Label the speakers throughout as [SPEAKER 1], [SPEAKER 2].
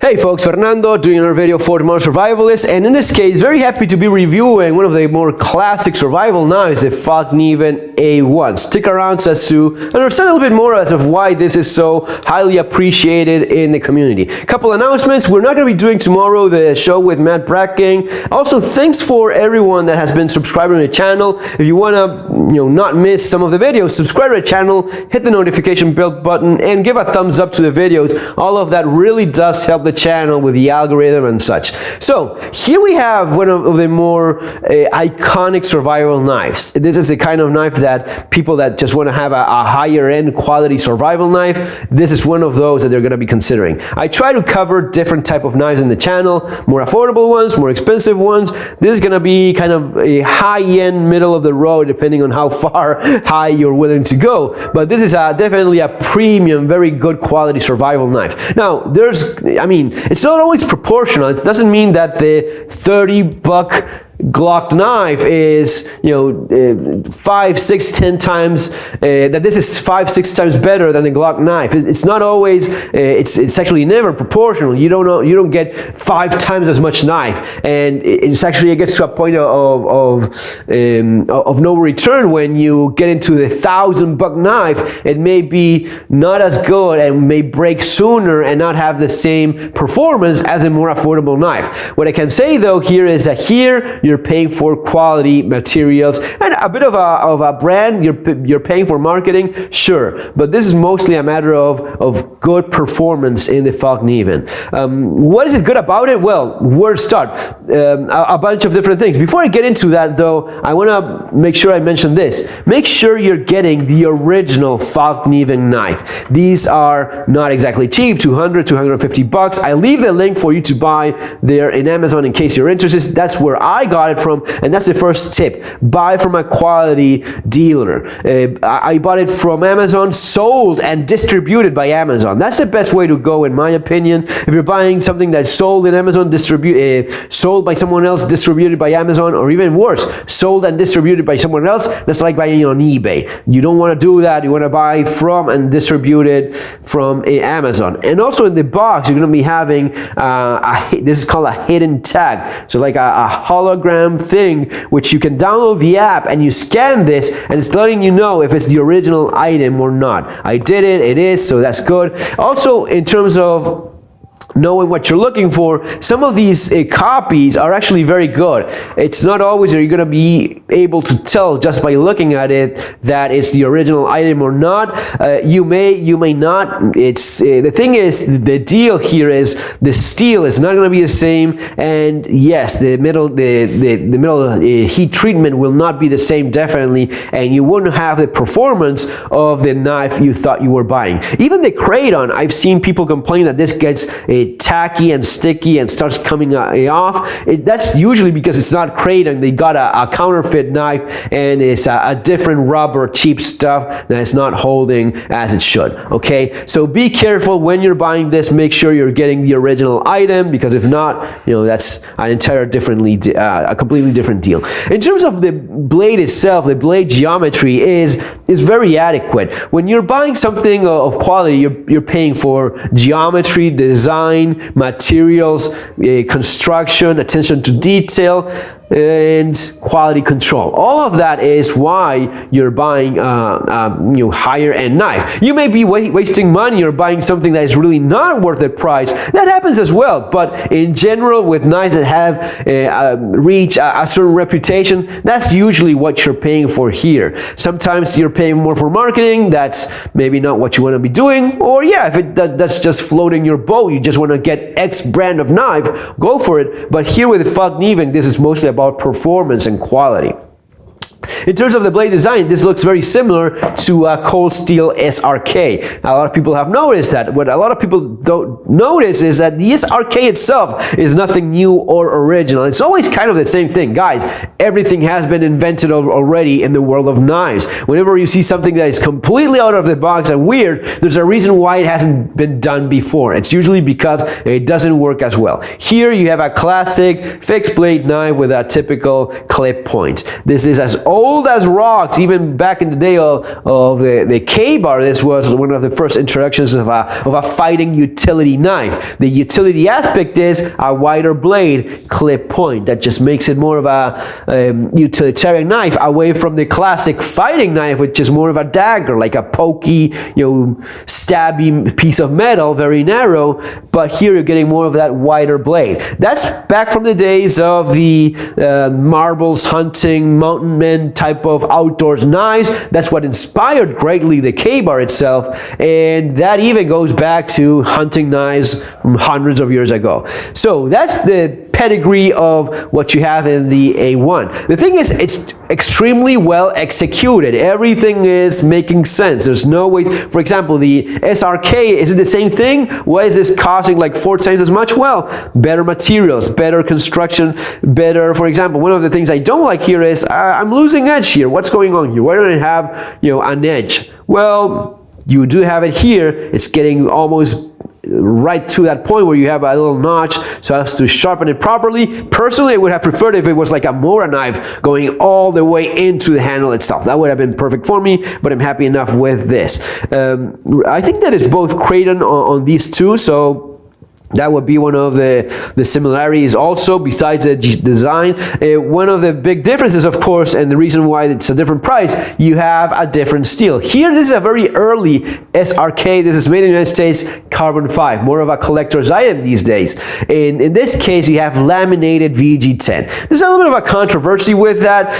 [SPEAKER 1] Hey folks, Fernando doing another video for the Modern Survivalist, and in this case, very happy to be reviewing one of the more classic survival knives, the Fallkniven A1. Stick around as to understand a little bit more as of why this is so highly appreciated in the community. Couple announcements: we're not going to be doing tomorrow the show with Matt Bracking. Also, thanks for everyone that has been subscribing to the channel. If you want to, not miss some of the videos, subscribe to the channel, hit the notification bell button, and give a thumbs up to the videos. All of that really does help the channel with the algorithm and such. So here we have one of the more iconic survival knives. This is the kind of knife that people that just want to have a higher end quality survival knife, this is one of those that they're going to be considering. I try to cover different type of knives in the channel, more affordable ones, more expensive ones. This is going to be kind of a high-end, middle of the road, depending on how far high you're willing to go. But this is definitely a premium, very good quality survival knife. Now, it's not always proportional. It doesn't mean that the $30 Glock knife is 5, 6, 10 times that this is 5, 6 times better than the Glock knife. It's not always it's actually never proportional. You don't get 5 times as much knife, and it gets to a point of no return. When you get into the $1,000 knife, it may be not as good and may break sooner and not have the same performance as a more affordable knife. What I can say though here is that here you're paying for quality materials and a bit of a brand. You're paying for marketing, sure, but this is mostly a matter of good performance in the Fallkniven. What is it good about it? Well, where to start? A bunch of different things. Before I get into that though, I want to make sure I mention this. Make sure you're getting the original Fallkniven knife. These are not exactly cheap, $200, $250. I leave the link for you to buy there in Amazon in case you're interested. That's where I got it from, and that's the first tip. Buy from a quality dealer. I bought it from Amazon, sold and distributed by Amazon. That's the best way to go, in my opinion. If you're buying something that's sold in Amazon, sold by someone else, distributed by Amazon, or even worse, sold and distributed by someone else, that's like buying on eBay. You don't want to do that. You want to buy from and distribute it from Amazon. And also in the box, you're going to be having this is called a hidden tag. So like a hologram thing, which you can download the app and you scan this, and it's letting you know if it's the original item or not. I did it. It is, so that's good. Also, in terms of knowing what you're looking for, some of these copies are actually very good. It's not always that you're going to be able to tell just by looking at it that it's the original item or not. You may not. It's the thing is, the deal here is the steel is not going to be the same, and yes, the middle heat treatment will not be the same, definitely, and you won't have the performance of the knife you thought you were buying. Even the kraton, I've seen people complain that this gets tacky and sticky and starts coming off. That's usually because it's not kraton. They got a counterfeit knife, and it's a different rubber, cheap stuff that is not holding as it should. Okay, so be careful when you're buying this. Make sure you're getting the original item, because if not, that's an a completely different deal. In terms of the blade itself, the blade geometry is very adequate. When you're buying something of quality, you're paying for geometry, design, materials, construction, attention to detail, and quality control. All of that is why you're buying higher end knife. You may be wasting money or buying something that is really not worth the price. That happens as well, but in general, with knives that have reached a certain reputation, that's usually what you're paying for here. Sometimes you're paying more for marketing. That's maybe not what you want to be doing, or if that's just floating your boat, you just want to get X brand of knife, go for it. But here with the Fallkniven, this is mostly about performance and quality. In terms of the blade design, this looks very similar to a cold steel SRK. A lot of people have noticed that. What a lot of people don't notice is that the SRK itself is nothing new or original. It's always kind of the same thing. Guys, everything has been invented already in the world of knives. Whenever you see something that is completely out of the box and weird, there's a reason why it hasn't been done before. It's usually because it doesn't work as well. Here you have a classic fixed blade knife with a typical clip point. This is as old old as rocks, even back in the day of the K-bar. This was one of the first introductions of a fighting utility knife. The utility aspect is a wider blade, clip point. That just makes it more of a utilitarian knife, away from the classic fighting knife, which is more of a dagger, like a pokey, stabby piece of metal, very narrow. But here you're getting more of that wider blade. That's back from the days of the marbles hunting, mountain men type of outdoors knives. That's what inspired greatly the K-bar itself, and that even goes back to hunting knives from hundreds of years ago. So that's the pedigree of what you have in the A1. The thing is, it's extremely well executed. Everything is making sense. There's no ways. For example, the SRK, is it the same thing? Why is this costing like 4 times as much? Well, better materials, better construction, better. For example, one of the things I don't like here is I'm losing edge here. What's going on here? Why don't I have an edge? Well, you do have it here. It's getting almost right to that point where you have a little notch so as to sharpen it properly. Personally, I would have preferred if it was like a Mora knife going all the way into the handle itself. That would have been perfect for me, but I'm happy enough with this. I think that it's both Kraton on these two, so that would be one of the similarities also, besides the design. One of the big differences, of course, and the reason why it's a different price, you have a different steel. Here, this is a very early SRK. This is made in the United States, carbon 5, more of a collector's item these days. In this case, you have laminated VG10. There's a little bit of a controversy with that.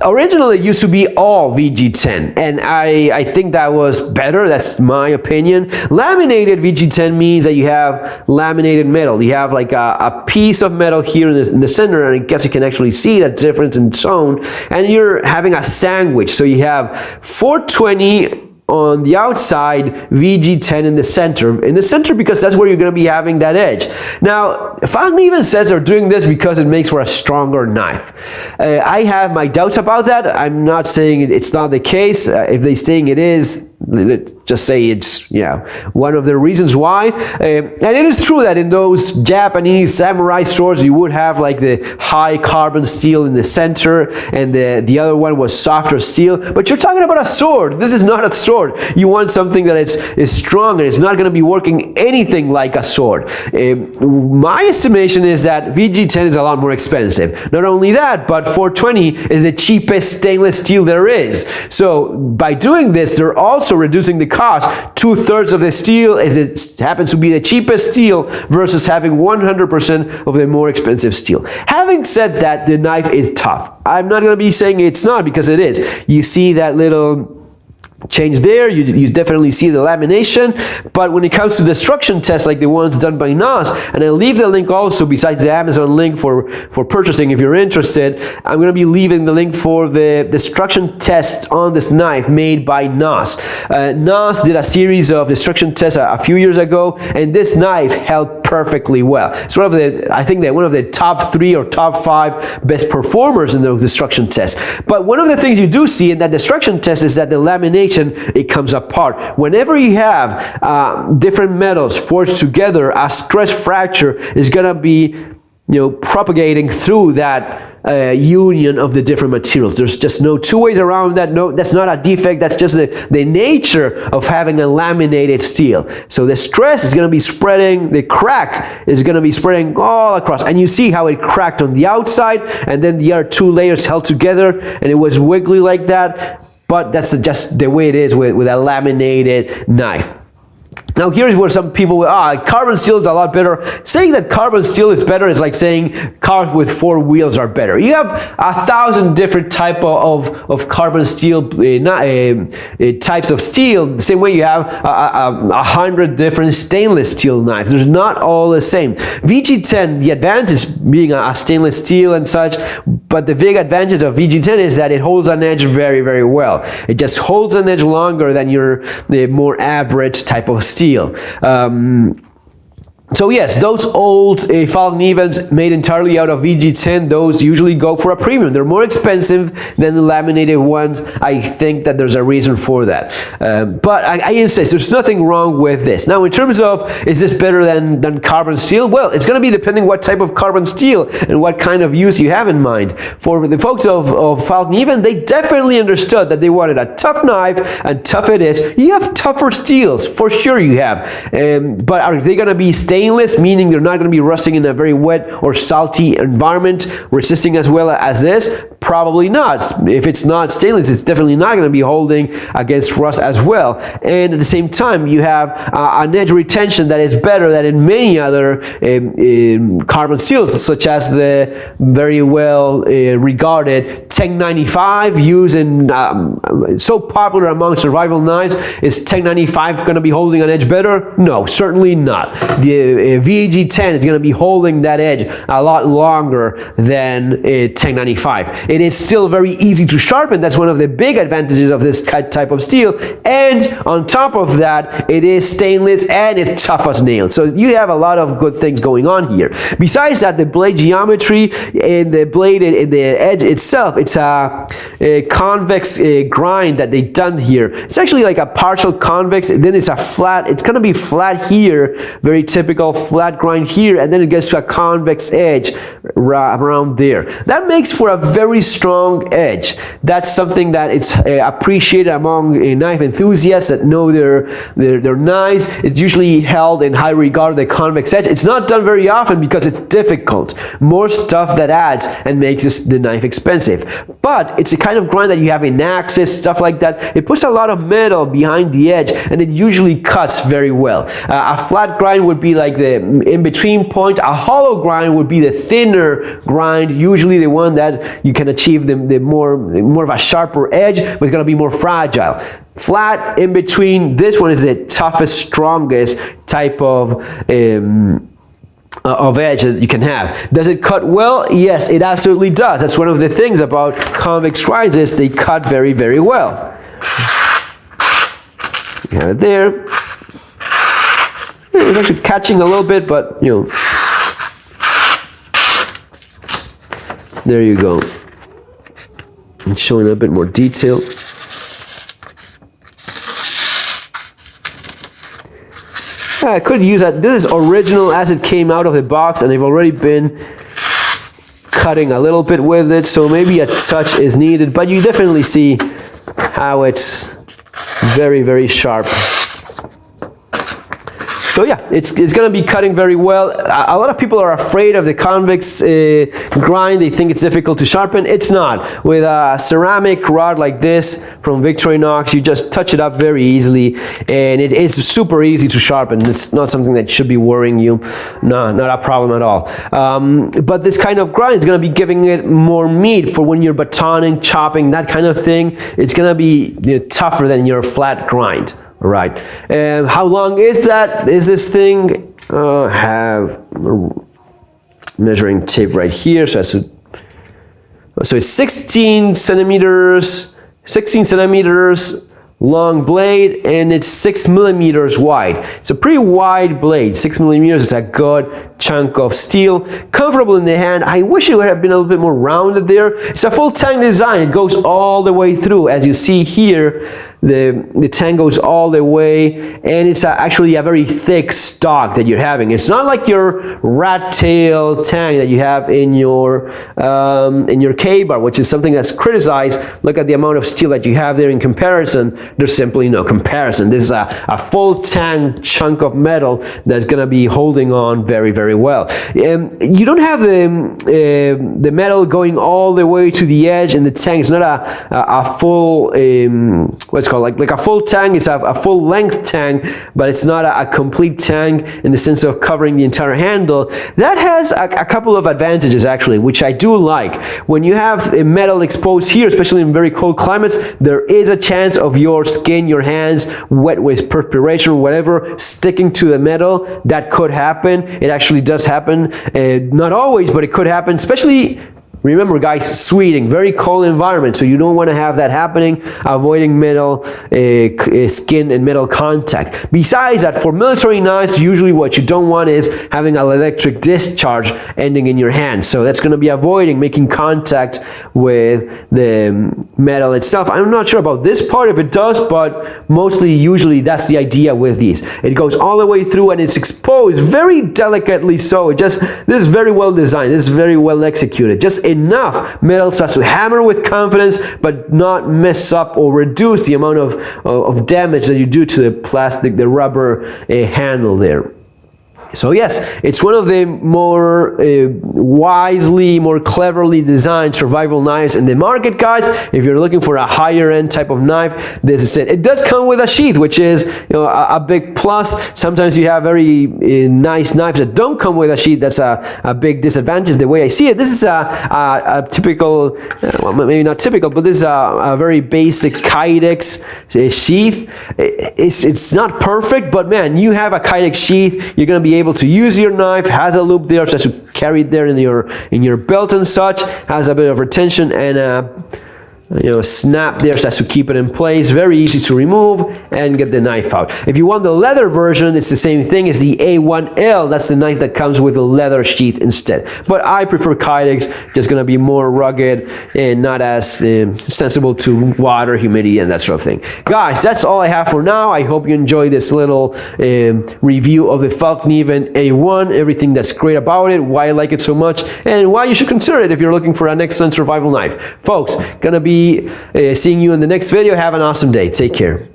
[SPEAKER 1] Originally, it used to be all VG10, and I think that was better. That's my opinion. Laminated VG10 means that you have laminated metal. You have like a piece of metal here in the center, and I guess you can actually see that difference in tone, and you're having a sandwich. So you have 420 on the outside, VG10 in the center, because that's where you're going to be having that edge. Now, Fallkniven says they're doing this because it makes for a stronger knife. I have my doubts about that. I'm not saying it's not the case. If they're saying it is, let's just say it's one of the reasons why. And it is true that in those Japanese samurai swords, you would have like the high carbon steel in the center, and the other one was softer steel. But you're talking about a sword. This is not a sword. You want something that is strong, and it's not going to be working anything like a sword. My estimation is that VG10 is a lot more expensive. Not only that, but 420 is the cheapest stainless steel there is. So by doing this, they're also reducing the cost. 2/3 of the steel happens to be the cheapest steel versus having 100% of the more expensive steel. Having said that, the knife is tough. I'm not going to be saying it's not, because it is. You see that little change there, you definitely see the lamination. But when it comes to destruction tests like the ones done by NOS, and I'll leave the link also besides the Amazon link for purchasing if you're interested, I'm going to be leaving the link for the destruction test on this knife made by NOS. NOS did a series of destruction tests a few years ago, and this knife held perfectly well. It's I think one of the top 3 or top 5 best performers in those destruction tests. But one of the things you do see in that destruction test is that the lamination, it comes apart. Whenever you have different metals forged together, a stress fracture is going to be propagating through that union of the different materials. There's just no two ways around that. No, that's not a defect. That's just the nature of having a laminated steel. So the stress is going to be spreading, the crack is going to be spreading all across. And you see how it cracked on the outside, and then the other 2 layers held together, and it was wiggly like that. But that's just the way it is with a laminated knife. Now here's where some people carbon steel is a lot better. Saying that carbon steel is better is like saying cars with 4 wheels are better. You have 1,000 different type of carbon steel types of steel. The same way you have 100 different stainless steel knives. They're not all the same. VG10, the advantage being a stainless steel and such, but the big advantage of VG10 is that it holds an edge very, very well. It just holds an edge longer than the more average type of steel. So yes, those old Fallknivens made entirely out of VG10, those usually go for a premium. They're more expensive than the laminated ones. I think that there's a reason for that. But I insist, there's nothing wrong with this. Now, in terms of, is this better than carbon steel? Well, it's going to be depending what type of carbon steel and what kind of use you have in mind. For the folks of Fallkniven, they definitely understood that they wanted a tough knife, and tough it is. You have tougher steels, for sure you have. But are they going to be stainless, meaning they're not going to be rusting in a very wet or salty environment, resisting as well as this? Probably not. If it's not stainless, it's definitely not going to be holding against rust as well. And at the same time, you have an edge retention that is better than in many other carbon steels, such as the very well regarded Tang 95, used in so popular among survival knives. Is Tang 95 going to be holding an edge better? No, certainly not. The VG10 is going to be holding that edge a lot longer than Tang 95. It is still very easy to sharpen. That's one of the big advantages of this type of steel. And on top of that, it is stainless and it's tough as nails. So you have a lot of good things going on here. Besides that, the blade geometry in the blade, in the edge itself, it's a convex grind that they've done here. It's actually like a partial convex, then it's a flat. It's going to be flat here, very typical flat grind here, and then it gets to a convex edge around there. That makes for a very strong edge. That's something that it's appreciated among knife enthusiasts that know their knives. It's usually held in high regard, the convex edge. It's not done very often because it's difficult. More stuff that adds and makes the knife expensive. But it's a kind of grind that you have in axis, stuff like that. It puts a lot of metal behind the edge and it usually cuts very well. A flat grind would be like the in-between point. A hollow grind would be the thinner grind, usually the one that you can achieve the more of a sharper edge, but it's going to be more fragile. Flat in between, this one is the toughest, strongest type of edge that you can have. Does it cut well? Yes, it absolutely does. That's one of the things about convex grinds, is they cut very, very well. You have it there. It's actually catching a little bit, but you know, there you go. It's showing a bit more detail. I could use that. This is original as it came out of the box, and they've already been cutting a little bit with it, so maybe a touch is needed, but you definitely see how it's very, very sharp. So yeah, it's going to be cutting very well. A lot of people are afraid of the convex grind. They think it's difficult to sharpen. It's not. With a ceramic rod like this from Victorinox, you just touch it up very easily, and it is super easy to sharpen. It's not something that should be worrying you. No, not a problem at all. But this kind of grind is going to be giving it more meat for when you're batoning, chopping, that kind of thing. It's going to be tougher than your flat grind. All right. And how long is that? Is this thing? Have measuring tape right here. So it's 16 centimeters long blade, and it's 6 millimeters wide. It's a pretty wide blade. 6 millimeters is a good chunk of steel. Comfortable in the hand. I wish it would have been a little bit more rounded there. It's a full tang design. It goes all the way through. As you see here, the tang goes all the way, and it's actually a very thick stock that you're having. It's not like your rat tail tang that you have in your K-bar, which is something that's criticized. Look at the amount of steel that you have there in comparison. There's simply no comparison. This is a full tang chunk of metal that's going to be holding on very, very well. You don't have the metal going all the way to the edge in the tang. It's not a full what's called like a full tang. It's a full length tang, but it's not a complete tang in the sense of covering the entire handle. That has a couple of advantages actually, which I do like. When you have metal exposed here, especially in very cold climates, there is a chance of your skin, your hands, wet with perspiration or whatever, sticking to the metal. That could happen. It actually does happen. Not always, but it could happen, especially Remember guys, Sweden, very cold environment, so you don't want to have that happening, avoiding metal skin and metal contact. Besides that, for military knives, usually what you don't want is having an electric discharge ending in your hand. So that's going to be avoiding making contact with the metal itself. I'm not sure about this part if it does, but mostly usually that's the idea with these. It goes all the way through and it's exposed very delicately, so this is very well designed, this is very well executed. Just enough metal so as to hammer with confidence but not mess up or reduce the amount of damage that you do to the plastic, the rubber handle there. So yes, it's one of the more wisely, more cleverly designed survival knives in the market, guys. If you're looking for a higher end type of knife, this is it. It does come with a sheath, which is a big plus. Sometimes you have very nice knives that don't come with a sheath. That's a big disadvantage the way I see it. This is a typical, well, maybe not typical, but this is a very basic Kydex sheath. It's not perfect, but man, you have a Kydex sheath, you're going to be able to use your knife. Has a loop there so that you carry it there in your belt and such. Has a bit of retention and snap there so as to keep it in place. Very easy to remove and get the knife out. If you want the leather version, it's the same thing as the A1L. That's the knife that comes with a leather sheath instead. But I prefer Kydex, just gonna be more rugged and not as sensible to water, humidity, and that sort of thing. Guys, that's all I have for now. I hope you enjoyed this little review of the Fallkniven A1, everything that's great about it, why I like it so much, and why you should consider it if you're looking for an excellent survival knife. Folks, gonna be seeing you in the next video. Have an awesome day. Take care.